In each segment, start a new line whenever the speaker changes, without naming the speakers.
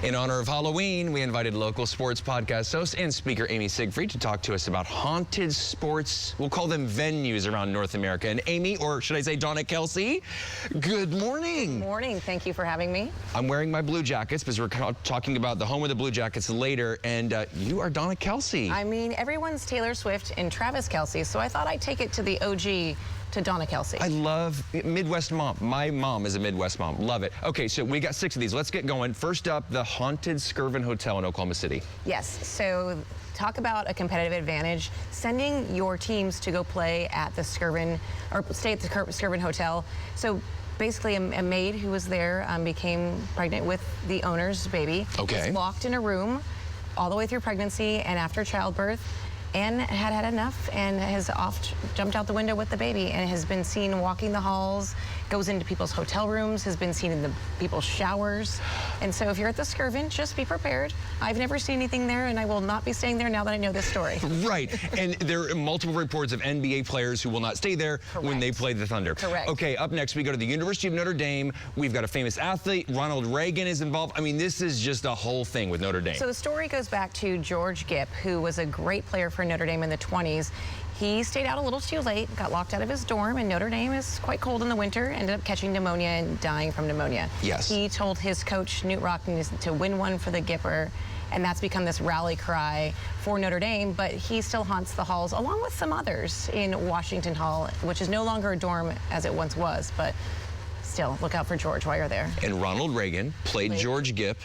In honor of Halloween, we invited local sports podcast host and speaker Amy Siegfried to talk to us about haunted sports, we'll call them venues around North America. And Amy, or should I say Donna Kelsey, good morning.
Good morning. Thank you for having me.
I'm wearing my Blue Jackets because we're talking about the home of the Blue Jackets later, and you are Donna Kelsey.
I mean, everyone's Taylor Swift and Travis Kelsey, so I thought I'd take it to the OG, to Donna Kelsey.
I love Midwest mom. My mom is a Midwest mom. Love it. Okay, so we got 6 of these. Let's get going. First up, the haunted Skirvin Hotel in Oklahoma City.
Yes, so talk about a competitive advantage. Sending your teams to go play at the Skirvin, or stay at the Skirvin Hotel. So basically a maid who was there became pregnant with the owner's baby.
Okay.
Was locked in a room all the way through pregnancy and after childbirth, and had had enough and has jumped out the window with the baby and has been seen walking the halls, goes into people's hotel rooms, has been seen in the people's showers. And so if you're at the Skirvin, just be prepared. I've never seen anything there, and I will not be staying there now that I know this story.
Right, and there are multiple reports of NBA players who will not stay there when they play the Thunder.
Correct.
Okay, up next we go to the University of Notre Dame. We've got a famous athlete, Ronald Reagan is involved. I mean, this is just a whole thing with Notre Dame.
So the story goes back to George Gipp, who was a great player for Notre Dame in the 20s. He stayed out a little too late, got locked out of his dorm, and Notre Dame is quite cold in the winter, ended up catching pneumonia and dying from pneumonia.
Yes.
He told his coach, Newt Rockne, to win one for the Gipper, and that's become this rally cry for Notre Dame, but he still haunts the halls, along with some others in Washington Hall, which is no longer a dorm as it once was, but still, look out for George while you're there.
And Ronald Reagan played George Gipp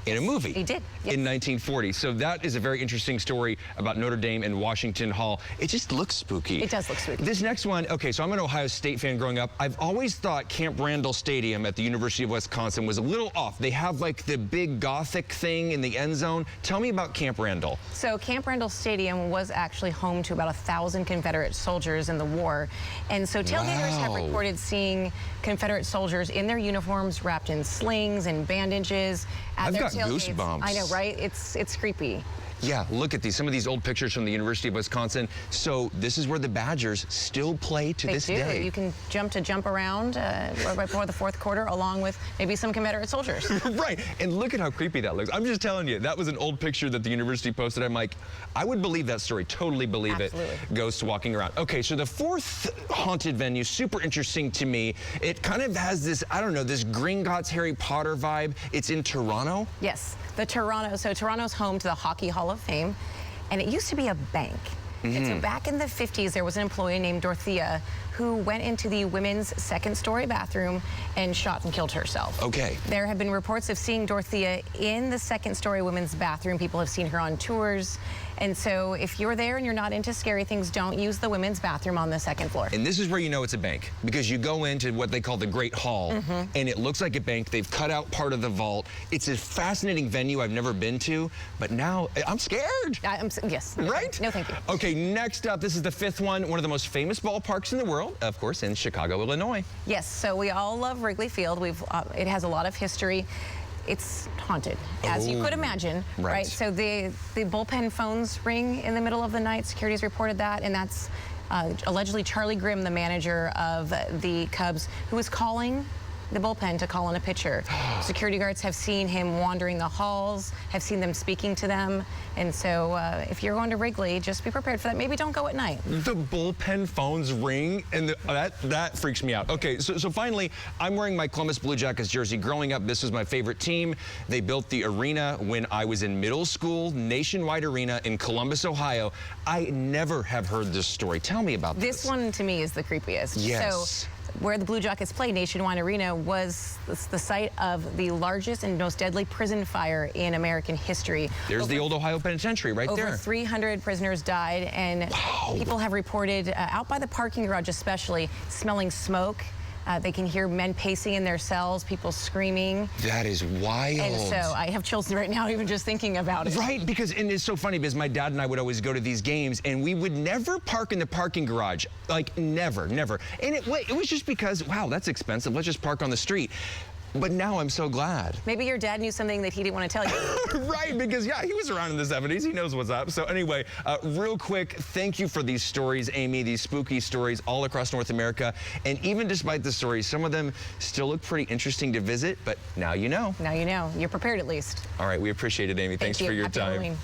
in a movie.
He did. Yes.
In 1940. So that is a very interesting story about Notre Dame and Washington Hall. It just looks spooky.
It does look spooky.
This next one, okay, so I'm an Ohio State fan growing up. I've always thought Camp Randall Stadium at the University of Wisconsin was a little off. They have like the big Gothic thing in the end zone. Tell me about Camp Randall.
So Camp Randall Stadium was actually home to about 1,000 Confederate soldiers in the war. And so tailgaters have reported seeing Confederate soldiers in their uniforms wrapped in slings and bandages at their tailgates.
Goosebumps.
I know, right? It's creepy.
Yeah, look at these. Some of these old pictures from the University of Wisconsin. So this is where the Badgers still play to this day.
You can jump around right before the fourth quarter, along with maybe some Confederate soldiers.
Right, and look at how creepy that looks. I'm just telling you, that was an old picture that the university posted. I'm like, I would believe that story, totally believe
Absolutely.
it. Ghosts walking around. Okay, so the fourth haunted venue, super interesting to me. It kind of has this, I don't know, this Gringotts Harry Potter vibe. It's in Toronto.
Yes, Toronto's home to the Hockey Hall of Fame, and it used to be a bank. And so back in the 50s, there was an employee named Dorothea who went into the women's second-story bathroom and shot and killed herself.
Okay.
There have been reports of seeing Dorothea in the second-story women's bathroom. People have seen her on tours. And so if you're there and you're not into scary things, don't use the women's bathroom on the second floor.
And this is where you know it's a bank, because you go into what they call the Great Hall, and it looks like a bank. They've cut out part of the vault. It's a fascinating venue I've never been to, but now I'm scared.
Yes.
Right?
No, thank you.
Okay, next up, this is the fifth one of the most famous ballparks in the world, of course, in Chicago, Illinois.
Yes, so we all love Wrigley Field. It has a lot of history. It's haunted, as you could imagine, right? So the bullpen phones ring in the middle of the night. Security's reported that, and that's allegedly Charlie Grimm, the manager of the Cubs, who was calling the bullpen to call on a pitcher. Security guards have seen him wandering the halls, have seen them speaking to them. And so if you're going to Wrigley, just be prepared for that. Maybe don't go at night.
The bullpen phones ring, and that freaks me out. Okay, so finally, I'm wearing my Columbus Blue Jackets jersey. Growing up, this was my favorite team. They built the arena when I was in middle school, Nationwide Arena in Columbus, Ohio. I never have heard this story. Tell me about this.
This one, to me, is the creepiest.
Yes.
So, where the Blue Jackets play, Nationwide Arena, was the site of the largest and most deadly prison fire in American history.
There's the old Ohio Penitentiary right there.
Over 300 prisoners died, and people have reported, out by the parking garage especially, smelling smoke. They can hear men pacing in their cells, people screaming.
That is wild.
And so I have chills right now even just thinking about it.
Right, and it's so funny because my dad and I would always go to these games, and we would never park in the parking garage. Like, never. And it was just because, wow, that's expensive. Let's just park on the street. But now I'm so glad.
Maybe your dad knew something that he didn't want to tell you.
Right, because yeah, he was around in the 70s. He knows what's up. So anyway, real quick, thank you for these stories, Amy, these spooky stories all across North America. And even despite the stories, some of them still look pretty interesting to visit, but now you know.
Now you know. You're prepared at least.
All right, we appreciate it, Amy. Thanks
Thank
for
you.
your
Happy
time.
Halloween.